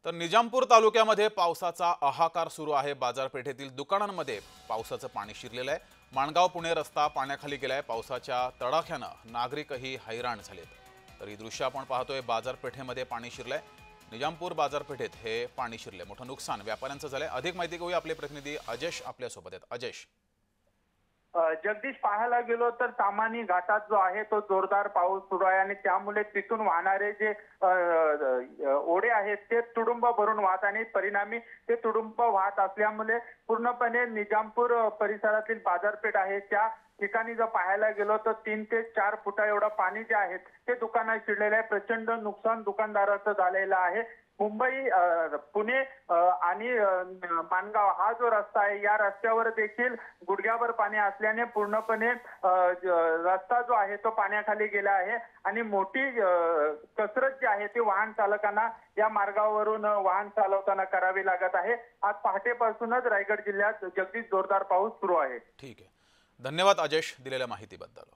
तर निजामपूर तालुक्यामध्ये पावसाचा हाहाकार सुरू आहे। बाजारपेठेतील दुकानांमध्ये पावसाचं पाणी शिरलेलं आहे। माणगाव पुणे रस्ता पाण्याखाली गेलाय। पावसाच्या तडाख्यानं नागरिकही हैराण झालेत। तर ही दृश्य आपण पाहतोय, बाजारपेठेमध्ये पाणी शिरलंय। निजामपूर बाजारपेठेत हे पाणी शिरले, मोठं नुकसान व्यापाऱ्यांचं झालंय। अधिक माहिती घेऊया, आपले प्रतिनिधी अजेश आपल्या सोबत आहेत। अजेश, जगदीश, पाहायला गेलो तर तामानी घाटात जो आहे तो जोरदार पाऊस सुरू आहे आणि त्यामुळे तिथून वाहणारे जे ओढे आहेत ते तुडुंब भरून वाहत आणि परिणामी ते तुडुंब वाहत असल्यामुळे पूर्णपणे निजामपूर परिसरातील बाजारपेठ आहे त्या ठिकाणी जर पाहायला गेलो तर 3 ते 4 फुटा एवढं पाणी जे आहे ते दुकानात शिरलेलं आहे। प्रचंड नुकसान दुकानदाराचं झालेलं आहे। मुंबई पुणे आणि माणगाव हा जो रस्ता आहे या रस्त्यावर देखील गुडघ्यावर पाणी असल्याने पूर्णपणे रस्ता जो आहे तो पाण्याखाली गेला आहे आणि मोठी कसरत जी आहे ती वाहन चालकांना या मार्गावरून वाहन चालवताना करावी लागत आहे। आज पहाटेपासूनच रायगड जिल्ह्यात जगदीश जोरदार पाऊस सुरू आहे। ठीक आहे, धन्यवाद अजेश दिलेल्या माहितीबद्दल।